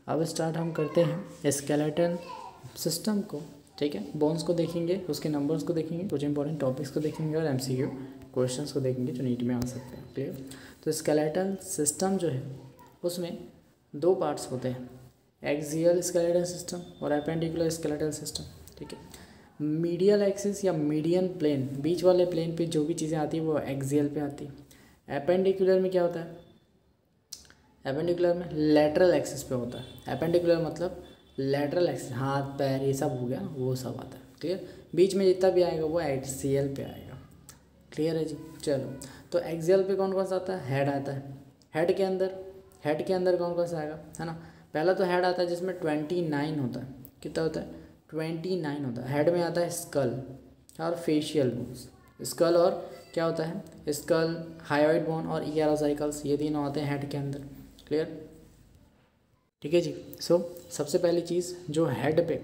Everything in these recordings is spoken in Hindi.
अब स्टार्ट हम करते हैं स्केलेटल सिस्टम को, ठीक है। बोन्स को देखेंगे, उसके नंबर्स को देखेंगे, कुछ इंपॉर्टेंट टॉपिक्स को देखेंगे और एमसीक्यू क्वेश्चंस को देखेंगे जो नीट में आ सकते हैं। क्लियर। तो स्केलेटल सिस्टम जो है उसमें दो पार्ट्स होते हैं, एक्सियल स्केलेटल सिस्टम और एपेंडिकुलर स्केलेटल सिस्टम, ठीक है। मीडियल एक्सिस या मीडियन प्लेन, बीच वाले प्लेन पे जो भी चीज़ें आती है वो एक्सियल पे आती है। एपेंडिकुलर में क्या होता है, एपेंडिकुलर में लेटरल एक्सिस पे होता है। एपेंडिकुलर मतलब लेटरल एक्सिस, हाथ पैर ये सब हो गया, वो सब आता है। क्लियर। बीच में जितना भी आएगा वो एक्सियल पे आएगा। क्लियर है जी। चलो, तो एक्सियल पे कौन कौन सा आता है, हेड आता है। हेड के अंदर कौन कौन सा आएगा, है ना। पहला तो हेड आता है जिसमें 29 होता है। कितना होता है, 29 होता है। हेड में आता है स्कल और फेशियल बोन्स। स्कल और क्या होता है, स्कल, हायोइड बोन और ईयरोसाइकल्स, ये तीनों आते हैं हेड के अंदर। क्लियर, ठीक है जी। सो सबसे पहली चीज़ जो हेड पे,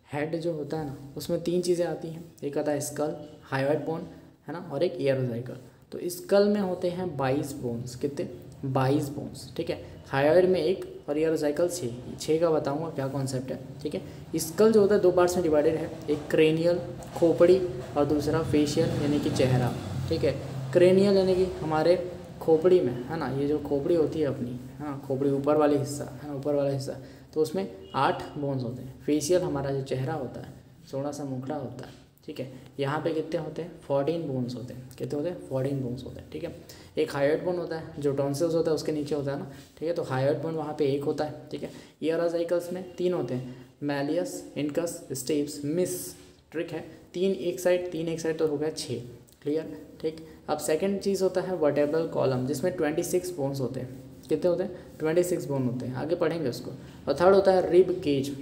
हेड जो होता है ना उसमें तीन चीज़ें आती हैं, एक आता है स्कल, हायोइड बोन, है ना, और एक ईयरोसाइकल। तो स्कल में होते हैं 22 बोन्स, कितने, 22 बोन्स, ठीक है। हायोइड में एक और ईयरोसाइकल 6 का बताऊंगा क्या कॉन्सेप्ट है, ठीक है। स्कल जो होता है दो पार्ट्स में डिवाइडेड है, एक क्रेनियल खोपड़ी और दूसरा फेशियल यानी कि चेहरा, ठीक है। क्रेनियल यानी कि हमारे खोपड़ी में, है ना, ये जो खोपड़ी होती है अपनी, है ना, खोपड़ी ऊपर वाली हिस्सा, है ना, ऊपर वाला हिस्सा, तो उसमें 8 बोन्स होते हैं। फेशियल हमारा जो चेहरा होता है, थोड़ा सा मुखड़ा होता है, ठीक है। यहाँ पे कितने होते हैं, 14 बोन्स होते हैं। कितने होते हैं, 14 बोन्स होते हैं, ठीक है। एक हायोइड बोन होता है जो टॉन्सिल्स होता है उसके नीचे होता है ना, ठीक है। तो हायोइड बोन वहाँ पे एक होता है, ठीक है। ईयरोसाइकल्स में 3 होते हैं, malleus, incus, steps, miss, trick है। 3 एक साइड, 3 एक साइड, तो हो गया 6। क्लियर, ठीक। अब सेकंड चीज़ होता है वर्टेब्रल कॉलम जिसमें 26 बोन्स होते हैं। कितने होते हैं, 26 बोन होते हैं, आगे पढ़ेंगे उसको। और थर्ड होता है rib cage.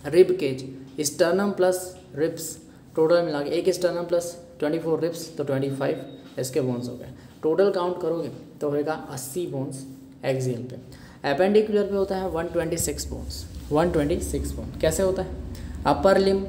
Rib cage, sternum plus ribs, total मिला के एक स्टर्नम प्लस 24 रिब्स तो 25 इसके बोन्स हो गए। टोटल काउंट करोगे तो होएगा 80 बोन्स एक्सियल पे। एपेंडिकुलर पे होता है 126 बोन्स, 126 बोन। कैसे होता है, अपर लिम,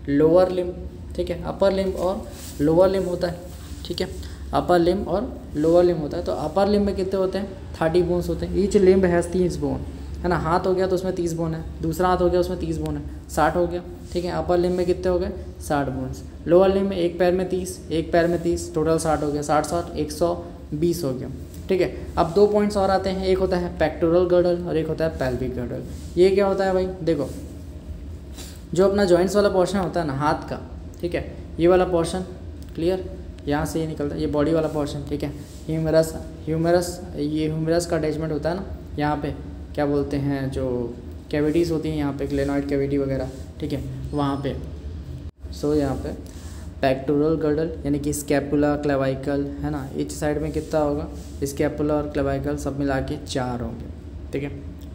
लोअर लिम, ठीक है। अपर लिम और लोअर लिम होता है, ठीक है। अपर लिम और लोअर लिम होता है। तो अपर लिम में कितने होते हैं, 30 बोन्स होते हैं। ईच लिम्ब हैज़ 30 बोन, है ना। हाथ हो गया तो उसमें 30 बोन है, दूसरा हाथ हो गया उसमें 30 बोन है, 60 हो गया, ठीक है। अपर लिम्ब में कितने हो गए, 60 बोन्स। लोअर लिम्ब में एक पैर में 30, एक पैर में 30, टोटल 60 हो गया। 60 120 हो गया, ठीक है। अब 2 पॉइंट्स और आते हैं, एक होता है पेक्टोरल गर्डल और एक होता है पेल्विक गर्डल। ये क्या होता है भाई, देखो जो अपना जॉइंट्स वाला पोर्शन होता है ना हाथ का, ठीक है, ये वाला पोर्शन, क्लियर, यहाँ से ये निकलता है, ये बॉडी वाला पोर्शन, ठीक है। ह्यूमरस, ये ह्यूमरस का अटैचमेंट होता है ना, यहाँ पे क्या बोलते हैं, जो कैविटीज़ होती हैं यहाँ पे, ग्लेनॉइड कैविटी वगैरह, ठीक है, वहाँ पे। सो यहाँ पे पेक्टोरल गर्डल यानी कि स्कैपुला, क्लेवाइकल, है ना। इच साइड में कितना होगा, स्कैपुला और क्लेवाइकल सब मिला के 4 होंगे, ठीक है।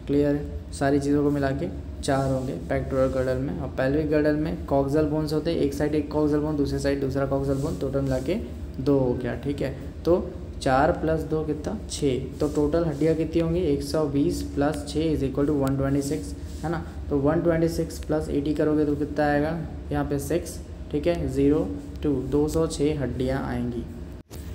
क्लियर है, सारी चीज़ों को मिला के 4 होंगे पेक्टोरल गर्डल में। और पेल्विक गर्डल में कॉक्सल बोन्स होते हैं, एक साइड एक कॉक्सल बोन, दूसरी साइड दूसरा कॉक्सल बोन, टोटल मिला के 2 हो गया, ठीक है। तो 4 + 2 कितना, 6। तो टोटल हड्डियाँ कितनी होंगी, 120 + 6 = 126, है ना। तो 126 + 80 करोगे तो कितना आएगा, यहाँ पे 6, ठीक है, 0 2 206 हड्डियाँ आएंगी।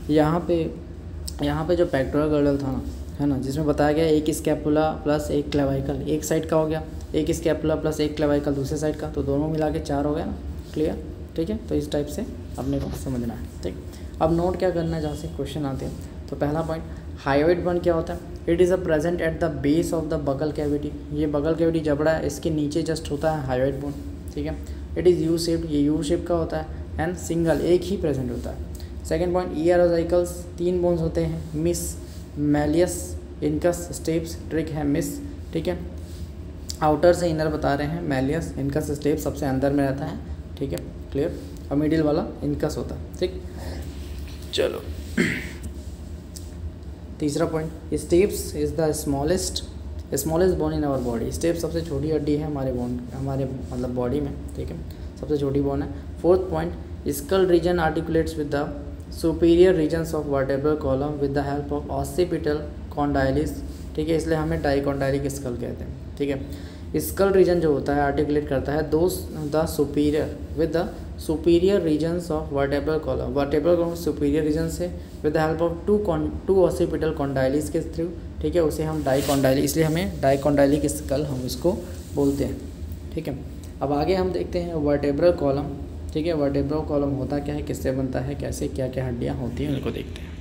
यहाँ पे जो पेक्टोरल गर्डल था ना, है ना, जिसमें बताया गया एक स्कैपुला प्लस एक क्लेवाइकल एक साइड का हो गया, एक स्कैपुला प्लस एक क्लेवाइकल दूसरे साइड का, तो दोनों मिला के 4 हो गया ना। क्लियर, ठीक है। तो इस टाइप से अपने को समझना है, ठीक। अब नोट क्या करना है जहाँ से क्वेश्चन आते हैं। तो पहला पॉइंट, हायोइड बोन क्या होता है, it is a present at the base of the बगल कैविटी। ये बगल कैविटी जबड़ा है, इसके नीचे जस्ट होता है हायोइड बोन, ठीक है। इट इज़ यू शेप्ड, ये यू शेप का होता है, एंड सिंगल, एक ही प्रेजेंट होता है। सेकेंड पॉइंट, ईयरोसाइकल्स 3 बोन्स होते हैं, miss, malleus, incus, steps, trick है मिस, ठीक है। आउटर से इनर बता रहे हैं, मैलियस, इनकस, स्टेप्स सबसे अंदर में रहता है, ठीक है। क्लियर। और मिडिल वाला इनकस होता है, ठीक। चलो तीसरा point, stapes is the smallest bone in our body. Stapes सबसे छोटी हड्डी है हमारे मतलब बॉडी में, ठीक है, सबसे छोटी बोन है। Fourth point, skull region articulates with the superior regions of vertebral column with the help of occipital condyles, ठीक है, इसलिए हमें डाइकॉन्डाइलिक स्कल कहते हैं, ठीक है। स्कल रीजन जो होता है आर्टिकुलेट करता है the superior with the superior regions of vertebral column, vertebral column superior region से with the help of two occipital condyles के थ्रू ठीक है, उसे हम डाइकोंडाइलिक, इसलिए हमें डाइकोंडाइलिक स्कल हम इसको बोलते हैं। ठीक है, अब आगे हम देखते हैं वर्टेब्रल कॉलम। ठीक है, वर्टेब्रल कॉलम होता क्या है, किससे बनता है, कैसे क्या क्या हड्डियाँ होती हैं, उनको देखते हैं।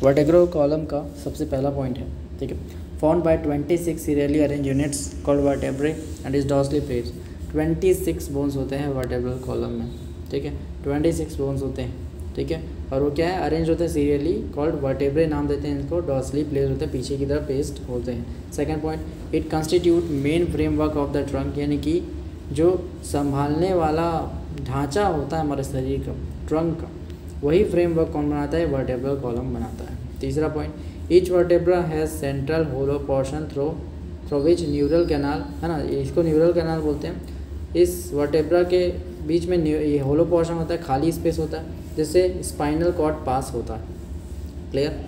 वर्टेब्रल कॉलम का सबसे पहला पॉइंट है, ठीक है, formed by 26 serially arrange units called vertebrae and is dorsally plates. 26 bones होते हैं वर्टेब्रल कॉलम में, ठीक है, 26 बोन्स होते हैं, ठीक है, और वो क्या है, अरेंज होते हैं सीरियली, कॉल्ड वर्टेब्रे नाम देते हैं इनको, डॉर्सली प्लेट्स होते हैं, पीछे की तरफ पेस्ट होते हैं। Second point, it constitute main framework of the trunk, यानी कि जो संभालने वाला ढांचा होता है हमारे शरीर का, ट्रंक का, वही फ्रेमवर्क कौन बनाता है, वर्टेब्रल कॉलम बनाता है। तीसरा point, each vertebra has central hollow portion through which neural canal, है ना, इसको न्यूरल कैनाल बोलते हैं। इस वर्टेब्रा के बीच में ये होलो पोर्शन होता है, खाली स्पेस होता है, जिससे स्पाइनल कॉर्ड पास होता है। क्लियर।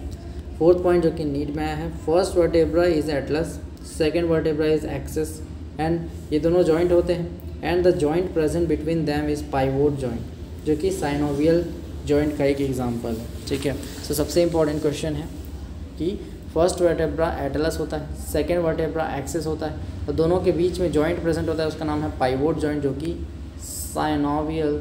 फोर्थ पॉइंट जो कि नीट में आया है, first vertebra is Atlas, second vertebra is axis, and ये दोनों जॉइंट होते हैं, and the joint present between them is pivot joint, जो कि साइनोवियल जॉइंट का एक एग्जाम्पल है। ठीक है, तो सबसे इंपॉर्टेंट क्वेश्चन है कि फर्स्ट वर्टेब्रा एटलस होता है, सेकेंड वर्टेब्रा एक्सिस होता है, और दोनों के बीच में जॉइंट प्रेजेंट होता है, उसका नाम है पाइवोट जॉइंट, जो कि साइनोवियल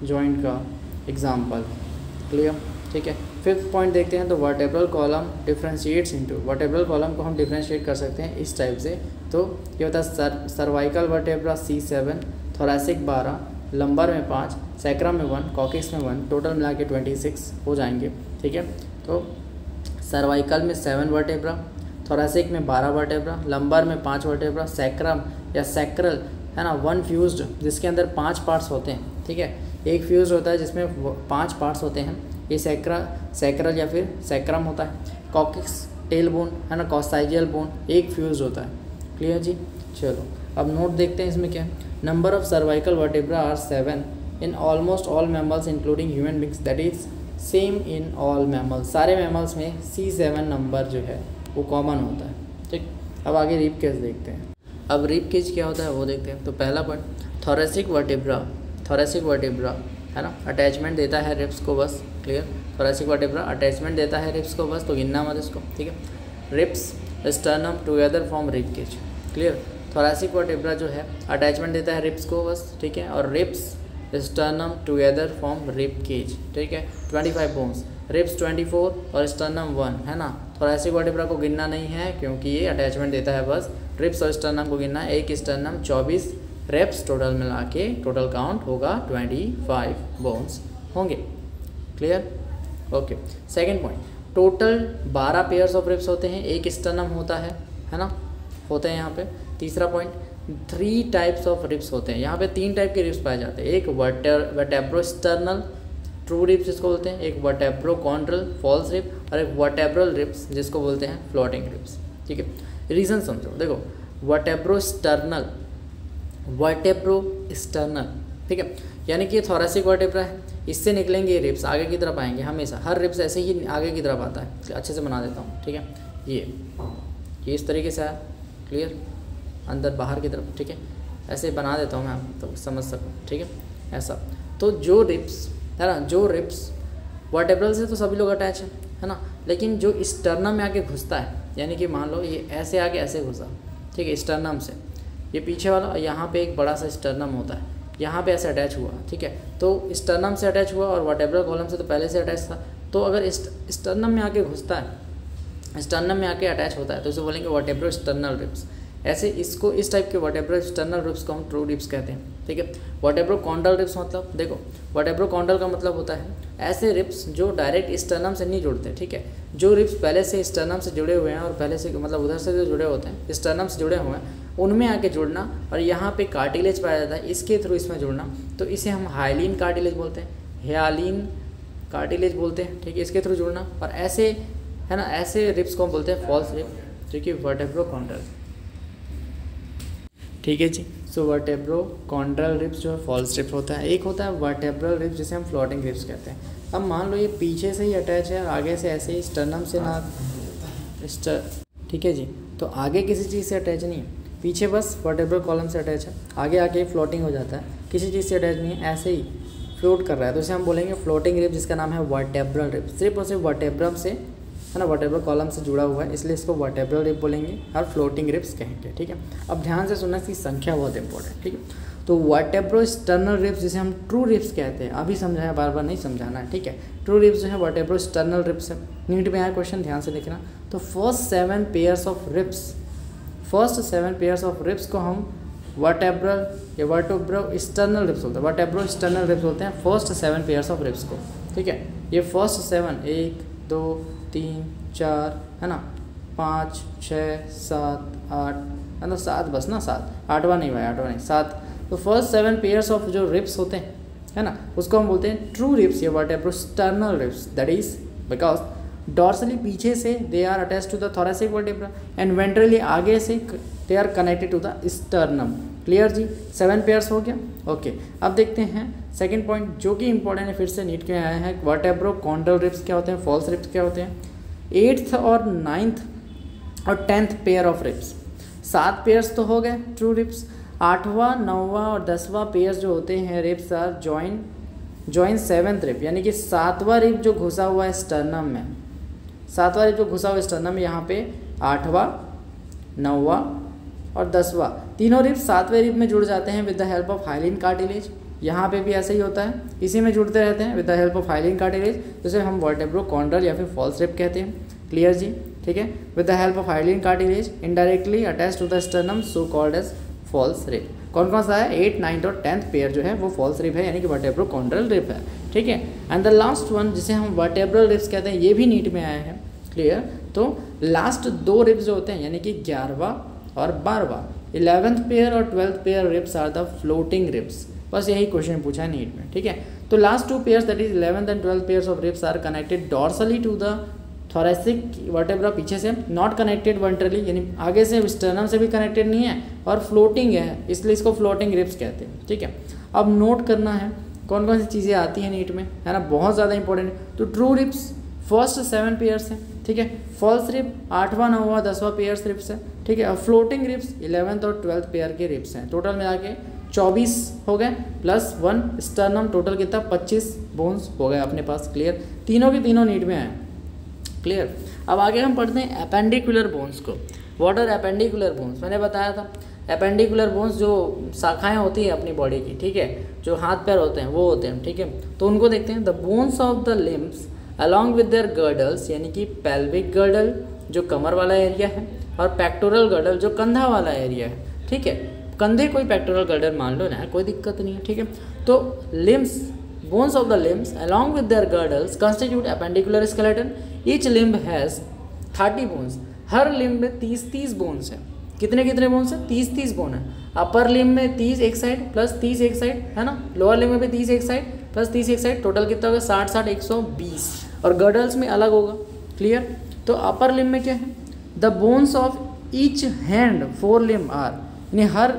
जॉइंट का एग्जाम्पल है। क्लियर। ठीक है, फिफ्थ पॉइंट देखते हैं, तो vertebral column differentiates into, vertebral column को हम डिफ्रेंशिएट कर सकते हैं इस टाइप से। तो ये होता है cervical vertebra C7, thoracic 12, lumbar में 5, सैक्रम में 1, कॉकिक्स में 1, टोटल मिला के 26 हो जाएंगे। ठीक है, तो सर्वाइकल में 7 वर्टेब्रा, थोरैसिक में 12 वर्टेब्रा, लंबर में 5 वर्टेब्रा, सैक्रम या सैक्रल, है ना, 1 फ्यूज्ड, जिसके अंदर 5 पार्ट्स होते हैं। ठीक है, एक फ्यूज होता है जिसमें 5 पार्ट्स होते हैं, ये सैक्रल या फिर सैक्रम होता है। कॉकिक्स टेल बोन, है ना, कॉस्टाइजियल बोन, एक फ्यूज होता है। क्लियर जी। चलो अब नोट देखते हैं इसमें क्या है। Number of cervical vertebra are 7 in almost all mammals including human beings, that is same in all mammals, सारे मैमल्स में C7 नंबर जो है वो कॉमन होता है। ठीक, अब आगे रिब केज देखते हैं। अब रिब केज क्या होता है वो देखते हैं। तो पहला पॉइंट, थोरैसिक वर्टेब्रा, है ना, अटैचमेंट देता है रिब्स को बस। क्लियर, थोरैसिक वर्टेब्रा अटैचमेंट देता है रिब्स को बस, तो गिनना मत इसको। ठीक है, ribs sternum together form rib cage. Clear, thoracic vertebra जो है अटैचमेंट देता है रिब्स को बस, ठीक है, और ribs sternum together form rib cage. ठीक है, 25 बोन्स, रिब्स 24 और स्टर्नम 1, है ना। थोरैसिक वर्टेब्रा को गिनना नहीं है क्योंकि ये अटैचमेंट देता है बस, रिब्स और स्टर्नम को गिनना है, एक स्टर्नम 24 रिब्स, टोटल मिला के टोटल काउंट होगा 25 बोन्स होंगे। Clear, okay. Second point, total 12 pairs of ribs होते हैं, एक स्टर्नम होता है ना, होते हैं यहाँ पे। तीसरा पॉइंट, 3 टाइप्स ऑफ रिब्स होते हैं, यहाँ पे 3 टाइप के रिब्स पाए जाते हैं, एक वर्टेब्रोस्टर्नल ट्रू रिब्स जिसको बोलते हैं, एक वर्टेब्रोकॉन्ड्रल फॉल्स रिब, और एक वर्टेब्रल रिब्स जिसको बोलते हैं फ्लोटिंग रिब्स। ठीक है, रीज़न समझो। देखो, वर्टेब्रोस्टर्नल, ठीक है, यानी कि थोरैसिक वर्टेब्रा है, इससे निकलेंगे रिब्स, आगे की तरफ आएंगे हमेशा, हर रिब्स ऐसे ही आगे की तरफ आता है। अच्छे से बना देता हूँ। ठीक है, ये इस तरीके से है। क्लियर, अंदर बाहर की तरफ। ठीक है, ऐसे बना देता हूँ मैं, तो समझ सकूँ। ठीक है, ऐसा। तो जो रिब्स है ना, जो रिब्स वर्टेब्रल से तो सभी लोग अटैच है ना, लेकिन जो स्टर्नम में आके घुसता है, यानी कि मान लो ये ऐसे आके ऐसे घुसा, ठीक है, स्टर्नम से, ये पीछे वाला, यहाँ पे एक बड़ा सा स्टर्नम होता है, यहाँ पे ऐसे अटैच हुआ। ठीक है, तो स्टर्नम से अटैच हुआ और वर्टेब्रल कॉलम से तो पहले से अटैच था, तो अगर स्टर्नम में आके घुसता है, स्टर्नम में आके अटैच होता है, तो इसे बोलेंगे वर्टेब्रोस्टर्नल रिब्स। ऐसे इसको, इस टाइप के वर्टेब्रोस्टर्नल रिब्स को हम ट्रू रिब्स कहते हैं। ठीक है, वर्टेब्रोकॉन्ड्रल रिब्स मतलब, देखो, वर्टेब्रोकॉन्ड्रल का मतलब होता है ऐसे रिब्स जो डायरेक्ट स्टर्नम से नहीं जुड़ते। ठीक है, जो रिब्स पहले से स्टर्नम से जुड़े हुए हैं और पहले से मतलब उधर से जो जुड़े होते हैं, स्टर्नम से जुड़े हुए हैं, उनमें आके जुड़ना, और यहाँ पे कार्टिलेज पाया जाता है, इसके थ्रू इसमें जुड़ना, तो इसे हम हाइलिन कार्टिलेज बोलते हैं, ह्यालिन कार्टिलेज बोलते हैं। ठीक है, इसके थ्रू जुड़ना, और ऐसे, है ना, ऐसे रिब्स को हम बोलते हैं फॉल्स रिब, जो कि वर्टेब्रोकॉन्ड्रल। ठीक है जी। सो वर्टेब्रोकॉन्ड्रल रिब्स जो है फॉल्स रिब्स होता है। एक होता है वर्टेब्रल रिब्स जिसे हम फ्लोटिंग रिब्स कहते हैं। अब मान लो ये पीछे से ही अटैच है, आगे से ऐसे ही स्टर्नम से ना, ठीक है जी, तो आगे किसी चीज़ से अटैच नहीं है, पीछे बस वर्टेब्रल कॉलम से अटैच है, आगे आके फ्लोटिंग हो जाता है, किसी चीज़ से अटैच नहीं है, ऐसे ही फ्लोट कर रहा है, तो इसे हम बोलेंगे फ्लोटिंग रिब, जिसका नाम है वर्टेब्रल रिब। सिर्फ और सिर्फ वर्टेब्रम से है ना, वर्टेब्रल कॉलम से जुड़ा हुआ है, इसलिए इसको वर्टेब्रल रिब बोलेंगे और फ्लोटिंग रिब्स कहेंगे। ठीक है, अब ध्यान से सुनना, इसकी संख्या बहुत इंपॉर्टेंट। ठीक है, तो वर्टेब्रोस्टर्नल रिब्स जिसे हम ट्रू रिब्स कहते हैं, अभी समझाया, बार बार नहीं समझाना है। ठीक है, ट्रू रिब्स जो है वर्टेब्रोस्टर्नल रिब्स है। नीट में आया क्वेश्चन, ध्यान से देखना। तो फर्स्ट 7 पेयर्स ऑफ रिब्स को हम वर्टेब्रल या वर्टेब्रोस्टर्नल रिब्स बोलते हैं, वर्टेब्रोस्टर्नल रिब्स बोलते हैं फर्स्ट 7 पेयर्स ऑफ रिब्स को। ठीक है, ये फर्स्ट 7 1 2 3 4 है ना, 5 6 7 8 है ना, 7 बस ना, 7, 8वां नहीं भाई, 8वां नहीं, 7। तो फर्स्ट 7 पेयर्स ऑफ जो रिब्स होते हैं, है ना, उसको हम बोलते हैं ट्रू रिब्स या vertebrosternal ribs. That is because dorsally पीछे से they are attached to the thoracic vertebra and ventrally आगे से they are connected to the sternum. Clear जी, 7 पेयर्स हो गया। ओके, अब देखते हैं सेकंड पॉइंट जो कि इंपॉर्टेंट है, फिर से नीट के आया है। वर्टेब्रोकॉन्ड्रल रिब्स क्या होते हैं, फॉल्स रिब्स क्या होते हैं। 8th और 9th और 10th pair of ribs, 7 pairs तो हो गए ट्रू रिब्स। 8वां 9वां और 10वां पेयर्स जो होते हैं ribs are join 7th rib, यानी कि 7वां रिब जो घुसा हुआ है स्टर्नम में, 7वां रिब जो घुसा हुआ है स्टर्नम में, यहाँ पे 8वां 9वां और 10वां तीनों रिब 7वें रिब में जुड़ जाते हैं with the help of hyaline cartilage. यहाँ पे भी ऐसे ही होता है, इसी में जुड़ते रहते हैं with the help of hyaline cartilage, जिसे हम वर्टेब्रोकॉन्ड्रल या फिर फॉल्स रिब कहते हैं। क्लियर जी, ठीक है, with the help of hyaline cartilage indirectly attach to the sternum, so called as false rib. कौन कौन सा है, 8th 9th और 10th पेयर जो है वो फॉल्स रिब है, यानी कि वर्टेब्रोकॉन्ड्रल रिब है। ठीक है, एंड द लास्ट वन जिसे हम वर्टेब्रल रिब्स कहते हैं, ये भी नीट में आया है। क्लियर, तो लास्ट 2 रिब्स जो होते हैं, यानी कि 11वां और 12वां, 11th पेयर और 12th pair ribs are the floating ribs. बस यही क्वेश्चन पूछा है नीट में। ठीक है, तो last 2 pairs that is 11th and 12th pairs of ribs are connected dorsally to the thoracic vertebra, पीछे से, नॉट कनेक्टेड वेंट्रली, यानी आगे से स्टर्नम से भी कनेक्टेड नहीं है, और फ्लोटिंग है, इसलिए इसको फ्लोटिंग रिब्स कहते हैं। ठीक है, अब नोट करना है कौन कौन सी चीज़ें आती हैं नीट में, है ना, बहुत ज़्यादा इंपॉर्टेंट है। तो ट्रू रिब्स फर्स्ट 7 पेयर्स हैं। ठीक है, फॉल्स रिब 8वां 9वां 10वां पेयर्स रिब्स है। ठीक है, अब फ्लोटिंग रिब्स 11th और 12th पेयर के रिब्स हैं। टोटल मिला के 24 हो गए प्लस 1 स्टर्नम, टोटल कितना 25 बोन्स हो गए अपने पास। क्लियर, तीनों के तीनों नीट में आए। क्लियर, अब आगे हम पढ़ते हैं एपेंडिकुलर बोन्स को। व्हाट आर एपेंडिकुलर बोन्स, मैंने बताया था एपेंडिकुलर बोन्स जो शाखाएं होती है अपनी बॉडी की, ठीक है, जो हाथ पैर होते हैं वो होते हैं। ठीक है, तो उनको देखते हैं। The bones of the limbs along with their girdles, यानी कि पेल्विक गर्डल जो कमर वाला एरिया है, और पेक्टोरल गर्डल जो कंधा वाला एरिया है। ठीक है, कंधे कोई पेक्टोरल गर्डल मान लो ना, कोई दिक्कत नहीं है। ठीक है, तो limbs, bones of the limbs along with their girdles constitute appendicular skeleton. Each limb has 30 bones, her limb में 30 बोन्स हैं। कितने बोन्स हैं, 30 बोन है। अपर लिम्ब में 30 एक साइड प्लस 30 एक साइड, है ना, लोअर लिम्ब में भी 30 एक साइड प्लस 30 एक साइड, टोटल कितना होगा 60 120, और गर्डल्स में अलग होगा। क्लियर, तो अपर लिम्ब में क्या है, the bones of each hand 4 limb are, यानी हर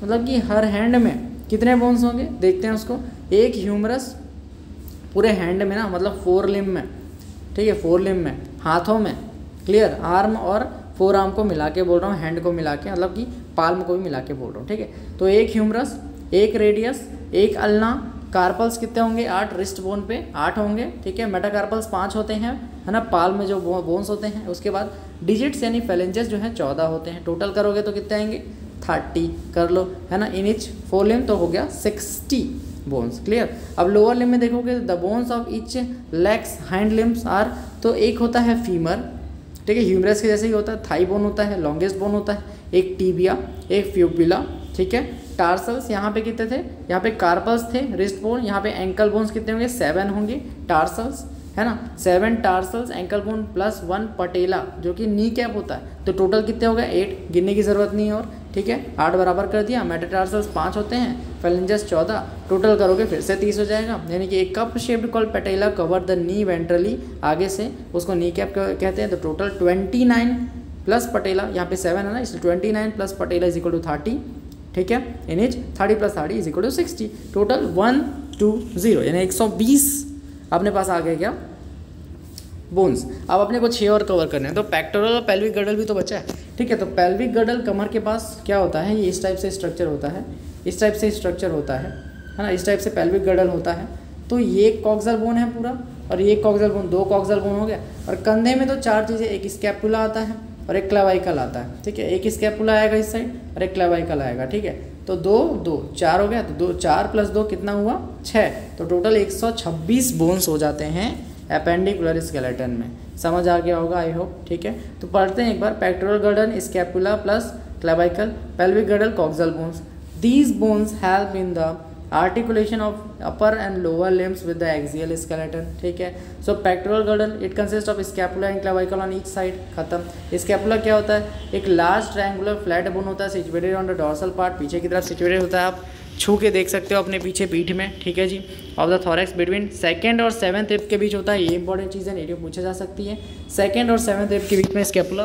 मतलब कि हर हैंड में कितने बोन्स होंगे, देखते हैं उसको। एक ह्यूमरस पूरे हैंड में ना, मतलब 4 लिम्ब में। ठीक है, 4 लिम्ब में, हाथों में। क्लियर, आर्म और 4 आर्म को मिला के बोल रहा हूँ, हैंड को मिला के, मतलब कि पाल्म को भी मिला के बोल रहा हूँ। ठीक है, तो एक ह्यूमरस, एक रेडियस, एक अल्ना, कार्पल्स कितने होंगे 8, रिस्ट बोन पे 8 होंगे। ठीक है, मेटाकार्पल्स 5 होते हैं, है ना, पाल्म में जो बोन्स होते हैं। उसके बाद डिजिट्स यानी फेलेंजेस जो हैं 14 होते हैं। टोटल करोगे तो कितने आएंगे 30 कर लो, है ना, इन ईच 4 लिम्ब तो हो गया 60 बोन्स। क्लियर, अब लोअर लिम्ब में देखोगे the bones of each legs hind limbs are, तो एक होता है फीमर, ठीक है, ह्यूमरस के जैसे ही होता है, थाई बोन होता है, लॉन्गेस्ट बोन होता है, एक टीबिया, एक फ्यूबिला। ठीक है, टार्सल्स यहाँ पे कितने थे, यहाँ पे कार्पल्स थे, रिस्ट बोन, यहाँ पे एंकल बोन्स कितने होंगे 7 होंगे टार्सल्स, है ना, 7 टार्सल्स एंकल बोन प्लस 1 पटेला जो कि नी कैप होता है, तो टोटल कितने हो गए 8, गिनने की ज़रूरत नहीं है। और ठीक है, 8 बराबर कर दिया। मेटाटार्सल्स 5 होते हैं, फेलेंजेस 14, टोटल करोगे फिर से 30 हो जाएगा। यानी कि एक cup shaped call patella cover the knee ventrally, आगे से उसको नी कैप कहते हैं। तो टोटल 29 प्लस पटेला, यहाँ पे 7 है ना, इसलिए 29 plus patella is equal to 30। ठीक है, इन एज 30 plus 30 is equal to 60, total 120, यानी 120 अपने पास आ गए क्या बोन्स। अब अपने को 6 और कवर करने हैं। तो पेक्टोरल और पेल्विक गर्डल भी तो बचा है। ठीक है, तो पेल्विक गर्डल कमर के पास क्या होता है, ये इस टाइप से स्ट्रक्चर होता है, इस टाइप से स्ट्रक्चर होता है ना, इस टाइप से पेल्विक गर्डल होता है। तो ये कॉक्सर बोन है पूरा, और ये कॉक्सियल बोन, 2 कॉक्सियल बोन हो गया। और कंधे में तो 4 चीज़ें, एक स्कैपुला आता है और एक क्लेविकल आता है, ठीक है। एक स्कैपुला आएगा इस साइड और एक क्लेविकल आएगा, ठीक है। तो 2 2 4 हो गया, तो 4 + 2 कितना हुआ 6, तो टोटल 126 बोन्स हो जाते हैं एपेंडिकुलर स्केलेटन में। समझ आ गया होगा आई होप, ठीक है। तो पढ़ते हैं एक बार, pectoral girdle scapula plus clavicle, pelvic girdle coxal bones. These bones help in the articulation of upper and lower limbs with the axial skeleton, ठीक है। So pectoral girdle it consist of scapula and clavicle on each side, खत्म। स्कैपुला क्या होता है, एक लार्ज ट्रायंगुलर फ्लैट बोन होता है situated on the dorsal part, पीछे की तरफ सिचुएटेड होता है, आप छू के देख सकते हो अपने पीछे पीठ में, ठीक है जी। Of the thorax between 2nd और 7th रिब के बीच होता है, ये इंपॉर्टेंट चीज़ है, नेटिव पूछा जा सकती है। 2nd और 7th रिब के बीच में स्कैपुला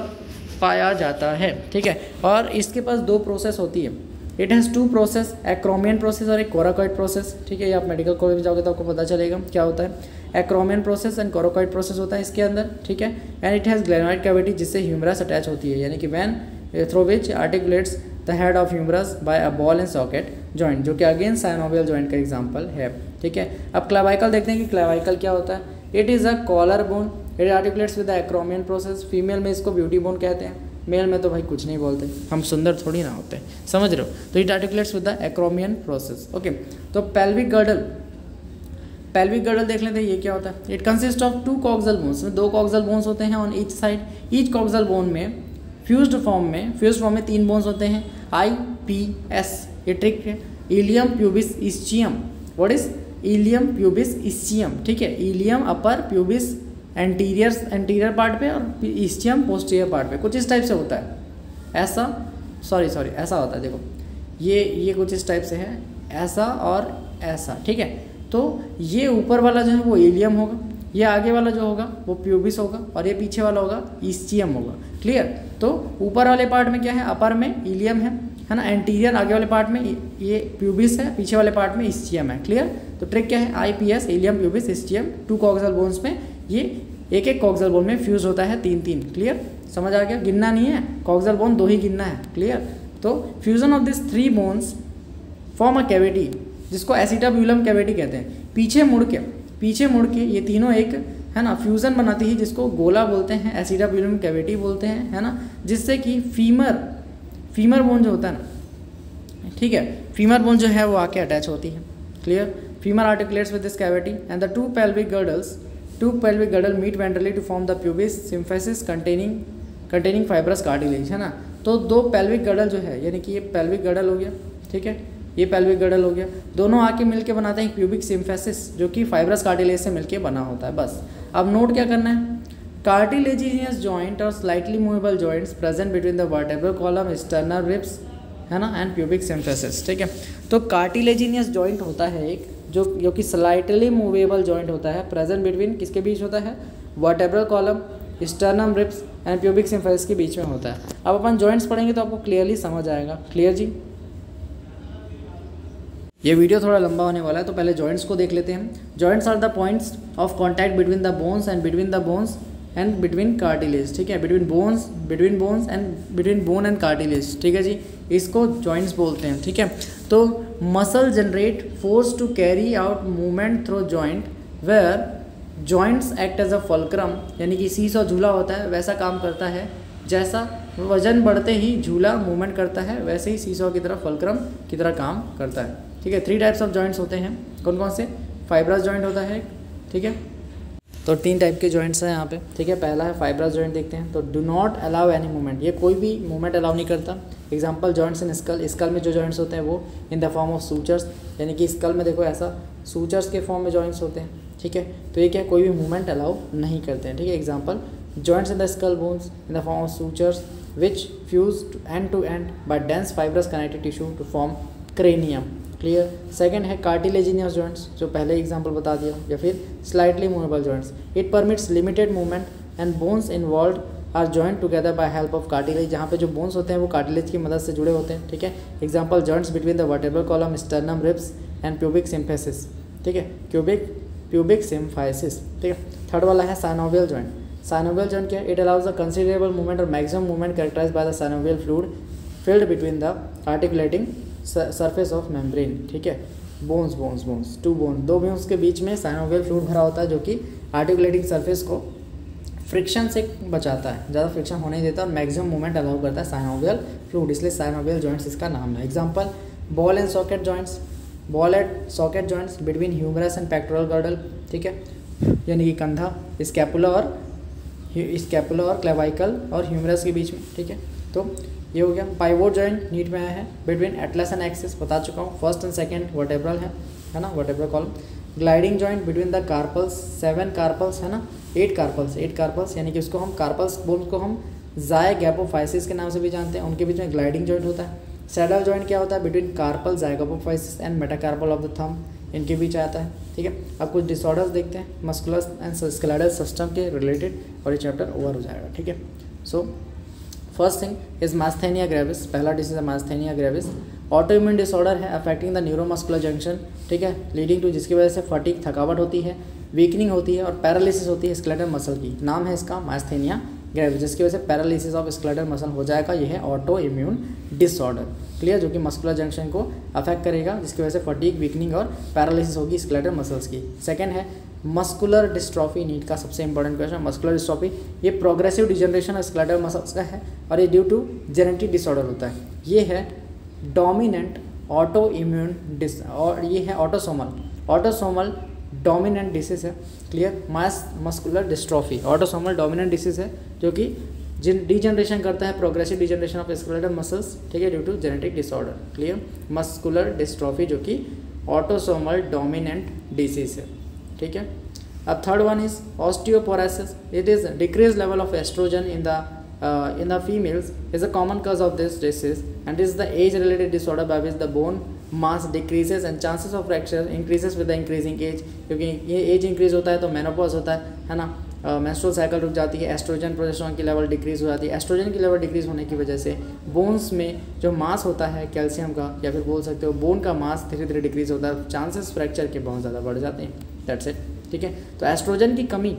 पाया जाता है, ठीक है। और इसके पास 2 प्रोसेस होती है, it has 2 process, acromion process और एक कोराकॉइड प्रोसेस, ठीक है। ये आप मेडिकल कॉलेज में जाओगे तो आपको पता चलेगा क्या होता है। Acromion process and coracoid process होता है इसके अंदर, ठीक है। And it has glenoid cavity जिससे ह्यूमरस अटैच होती है, यानी कि one through which articulates the head of humerus by a ball and socket joint, जो कि अगेन साइनोवियल जॉइंट का एग्जांपल है, ठीक है। अब क्लेविकल देखते हैं कि क्लेविकल क्या होता है। It is a collar bone, it articulates with the acromion process. Female में इसको ब्यूटी बोन कहते हैं, मेल में तो भाई कुछ नहीं बोलते, हम सुंदर थोड़ी ना होते, समझ रहे हो। तो it articulates with the acromion process, okay. तो पेल्विक गर्डल, पेल्विक गर्डल देख लेते हैं ये क्या होता है। It consist of 2 coxal bones, में 2 कॉक्सियल बोन्स होते हैं on each side. Each coxal bone में फ्यूज्ड फॉर्म में 3 बोन्स होते हैं, IPS, ये ट्रिक है। Ilium pubis ischium, what is ilium pubis ischium, ठीक है। Ilium upper, pubis anterior part पे और इस्चियम पोस्टीरियर पार्ट पे, कुछ इस टाइप से होता है। ऐसा सॉरी ऐसा होता है, देखो ये कुछ इस टाइप से है, ऐसा और ऐसा, ठीक है। तो ये ऊपर वाला जो है वो इलियम होगा, ये आगे वाला जो होगा वो प्यूबिस होगा और ये पीछे वाला होगा इस्चियम होगा, क्लियर। तो ऊपर वाले पार्ट में क्या है, अपर में इलियम है ना। एंटीरियर आगे वाले पार्ट में ये प्यूबिस है, पीछे वाले पार्ट में इस्चियम है, क्लियर। तो ट्रिक क्या है, IPS, ilium pubis ischium, 2 coxal bones में ये एक कॉक्सियल बोन में फ्यूज होता है 3, क्लियर। समझ आ गया, गिनना नहीं है, कॉक्सियल बोन 2 ही गिनना है, क्लियर। तो fusion of this 3 bones form a cavity जिसको एसिटाब्यूलम कैविटी कहते हैं। पीछे मुड़ के ये तीनों एक है ना फ्यूज़न बनाती है जिसको गोला बोलते हैं, एसिटाब्यूलम कैविटी बोलते हैं, है ना। जिससे कि फीमर बोन जो होता है ना, ठीक है, फीमर बोन जो है वो आके अटैच होती है, clear. Femur articulates with this cavity and the 2 pelvic girdle meet ventrally to form the pubis symphysis containing fibrous cartilage, है ना। तो 2 pelvic girdle जो है, यानी कि ये pelvic girdle हो गया, ठीक है, ये pelvic girdle हो गया, दोनों आके मिलके बनाते हैं pubic symphysis जो कि fibrous cartilage से मिलके बना होता है, बस। अब नोट क्या करना है, cartilaginous joint और slightly movable joints present between the vertebral column, sternal ribs, है ना, एंड pubic symphysis, ठीक है। तो cartilaginous joint होता है एक जो कि स्लाइटली मूवेबल जॉइंट होता है, प्रेजेंट बिटवीन किसके बीच होता है, vertebral column, sternum ribs and pubic symphysis के बीच में होता है। अब अपन जॉइंट्स पढ़ेंगे तो आपको क्लियरली समझ आएगा, क्लियर जी। ये वीडियो थोड़ा लंबा होने वाला है तो पहले जॉइंट्स को देख लेते हैं। Joints are the points of contact between the bones and between cartilage, ठीक है, between bones and between bone and cartilage, ठीक है जी, इसको जॉइंट्स बोलते हैं, ठीक है। तो muscle generate force to carry out movement through joint where joints act as a fulcrum, यानी कि सीसॉ झूला होता है वैसा काम करता है, जैसा वजन बढ़ते ही झूला मूवमेंट करता है वैसे ही सीसॉ की तरह फुलक्रम की तरह काम करता है, ठीक है। 3 टाइप्स ऑफ जॉइंट्स होते हैं, कौन कौन से, फाइब्रस जॉइंट होता है, ठीक है। तो 3 टाइप के जॉइंट्स हैं यहाँ पे, ठीक है। पहला है फाइब्रस जॉइंट, देखते हैं। तो do not allow any movement, ये कोई भी मूवमेंट अलाउ नहीं करता। एग्जांपल जॉइंट्स इन स्कल में जो जॉइंट्स होते हैं वो इन द फॉर्म ऑफ सूचर्स, यानी कि स्कल में देखो ऐसा सूचर्स के फॉर्म में जॉइंट्स होते हैं, ठीक है। तो ये क्या कोई भी मूवमेंट अलाउ नहीं करते हैं, ठीक है। Example joints in the skull bones in the form of sutures which fuse end to end by dense fibrous connective tissue to form cranium, clear. Second है कार्टिलेजिनियस जॉइंट्स, जो पहले एग्जांपल बता दिया, या फिर slightly movable joints. It permits limited movement and bones involved are joint together by help of cartilage, जहाँ पे जो बोन्स होते हैं वो कार्टिलेज की मदद से जुड़े होते हैं, ठीक है। Example joints between the vertebral column, sternum ribs and pubic symphysis, ठीक है, प्यूबिक सिम्फाइसिस, ठीक है। थर्ड वाला है साइनोवियल जॉइंट। साइनोवियल जॉइंट क्या है, it allows a considerable movement और maximum movement characterized by the synovial fluid filled between the articulating surface of membrane, ठीक है। बोन्स 2 बोन्स के बीच में साइनोवियल फ्लूइड भरा होता है जो कि आर्टिकुलेटिंग सरफेस को फ्रिक्शन से बचाता है, ज़्यादा फ्रिक्शन होने नहीं देता और मैक्सिमम मूवमेंट अलाउ करता है साइनोवियल फ्लूइड, इसलिए साइनोवियल जॉइंट्स इसका नाम है। Example ball and socket joints, ball and socket joints between humerus and pectoral girdle, ठीक है, यानी कि कंधा, स्कैपुला और क्लेवाइकल और ह्यूमरस के बीच में, ठीक है। तो ये हो गया। पाइवोट जॉइंट नीट में आया है बिटवीन एटलस एंड एक्सिस, बता चुका हूँ, फर्स्ट एंड सेकंड वर्टेब्रल है ना, vertebral column. Gliding joint between the carpals, 7 carpals है ना, 8 कार्पल्स, यानी कि उसको हम कार्पल्स बोन को हम ज़ायगैपोफाइसिस के नाम से भी जानते हैं, उनके बीच में ग्लाइडिंग जॉइंट होता है। सैडल जॉइंट क्या होता है, between carpal zygapophysis and metacarpal of the thumb, इनके बीच आता है, ठीक है। अब कुछ डिसऑर्डर्स देखते हैं मस्कुलर एंड स्केलेटल सिस्टम के रिलेटेड, और ये चैप्टर ओवर हो जाएगा, ठीक है। So first thing is myasthenia gravis, पहला डिसीज है मास्थेनिया ग्रेविस। ऑटोइम्यून डिसऑर्डर है अफेक्टिंग द न्यूरोमस्कुलर जंक्शन, ठीक है, लीडिंग टू, जिसकी वजह से फटीग, थकावट होती है, वीकनिंग होती है और पैरालिसिस होती है स्केलेटल मसल की। नाम है इसका मास्थेनिया ग्रेविस, जिसकी वजह से पैरालिसिस ऑफ स्केलेटल मसल हो जाएगा। यह है ऑटो इम्यून डिसऑर्डर, क्लियर, जो कि मस्कुलर जंक्शन को अफेक्ट करेगा, जिसकी वजह से फटीग, वीकनिंग और पैरालिसिस होगी स्केलेटल मसल्स की। सेकेंड है मस्कुलर डिस्ट्रॉफी, नीट का सबसे इंपॉर्टेंट क्वेश्चन। मस्कुलर डिस्ट्रॉफी ये progressive degeneration of skeletal muscles का है और ये ड्यू टू जेनेटिक डिसऑर्डर होता है। ये है डोमिनेंट ऑटो इम्यून और ये है ऑटोसोमल डोमिनेंट डिसीज है, clear. Muscular dystrophy autosomal dominant disease है जो कि डिजनरेशन करता है, progressive degeneration of skeletal muscles, ठीक है, due to genetic disorder, clear. Muscular dystrophy जो कि ऑटोसोमल डोमिनेंट डिसीज है, ठीक है। अब third one is osteoporosis, it is decrease level of estrogen in the females is a common cause of this disease and is the age related disorder by which the bone mass decreases and chances of fracture increases with the increasing age, क्योंकि ये एज इंक्रीज होता है तो मेनोपॉज होता है ना, मेंस्ट्रुअल साइकिल रुक जाती है, एस्ट्रोजन प्रोजेस्टेरोन की लेवल डिक्रीज हो जाती है। एस्ट्रोजन की लेवल डिक्रीज होने की वजह से बोन्स में जो मास होता है कैल्शियम का, या फिर बोल सकते हो बोन का मास धीरे धीरे डिक्रीज होता है, चांसेस फ्रैक्चर के बहुत ज़्यादा बढ़ जाते हैं, दैट्स इट, ठीक है। तो एस्ट्रोजन की कमी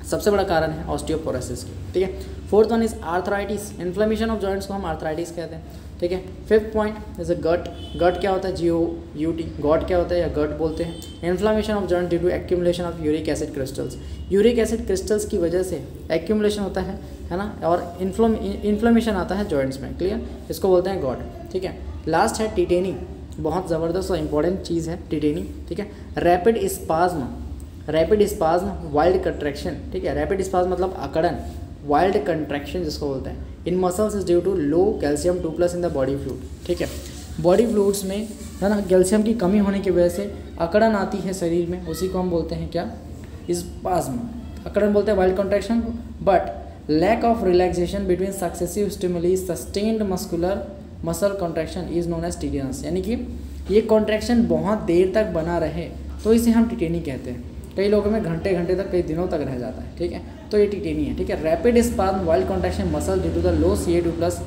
सबसे बड़ा कारण है ऑस्टियोपोरोसिस की, ठीक है। Fourth one is arthritis, inflammation of joints को हम आर्थराइटिस कहते हैं, ठीक है। फिफ्थ पॉइंट इज अ गट क्या होता है, GOUT, गॉट क्या होता है या गट बोलते हैं। Inflammation of joint due to accumulation of uric acid crystals, uric acid crystals की वजह से एक्यूमुलेशन होता है ना, और इन्फ्लेमेशन आता है जॉइंट्स में, क्लियर, इसको बोलते हैं गॉट, ठीक है। लास्ट है टिटेनी, बहुत ज़बरदस्त और इंपॉर्टेंट चीज़ है टिटेनी, ठीक है। रैपिड स्पाज्म वाइल्ड कंट्रैक्शन, ठीक है, रैपिड स्पाज्म मतलब अकड़न, वाइल्ड कंट्रैक्शन जिसको बोलते हैं, in muscles is due to low calcium 2+ in the body fluid, ठीक है। बॉडी फ्लूइड्स में है ना कैल्शियम की कमी होने की वजह से अकड़न आती है शरीर में, उसी को हम बोलते हैं क्या, स्पाज्म, अकड़न बोलते हैं वाइल्ड कंट्रैक्शन को। But lack of relaxation between successive stimuli sustained muscle contraction is known as tetanus, यानी कि ये कॉन्ट्रैक्शन बहुत देर तक बना रहे तो इसे हम टिटेनी कहते हैं। कई लोगों में घंटे तक, कई दिनों तक रह जाता है, ठीक है, तो ये टिटेनी है, ठीक है। Rapid spasm wild contraction muscle due to the low Ca2+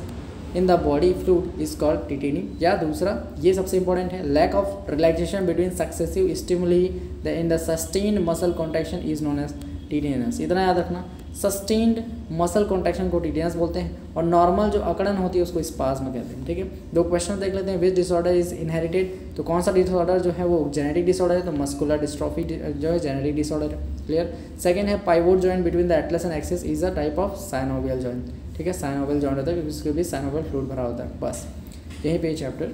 in the body fluid is called tetany. या दूसरा, ये सबसे इंपॉर्टेंट है, lack of relaxation between successive stimuli in the sustained muscle contraction is known as tetanus. इतना याद रखना, सस्टेन्ड मसल कॉन्ट्रैक्शन को टिटेनस बोलते हैं और नॉर्मल जो अकड़न होती है उसको स्पाज्म कहते हैं, ठीक है। दो क्वेश्चन देख लेते हैं, विच डिसऑर्डर इज इनहेरिटेड, तो कौन सा डिसऑर्डर जो है वो जेनेटिक डिसऑर्डर है, तो मस्कुलर डिस्ट्रॉफी जो है जेनेटिक डिसऑर्डर है, क्लियर। सेकंड है pivot joint between the Atlas and axis is a type of synovial joint, ठीक है, साइनोवियल जॉइंट होता है क्योंकि उसके भी साइनोवियल फ्लूइड भरा होता है। बस यहीं पे चैप्टर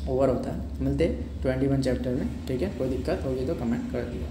ओवर होता है, मिलते 21 चैप्टर में, ठीक है। कोई दिक्कत होगी तो कमेंट कर दिया।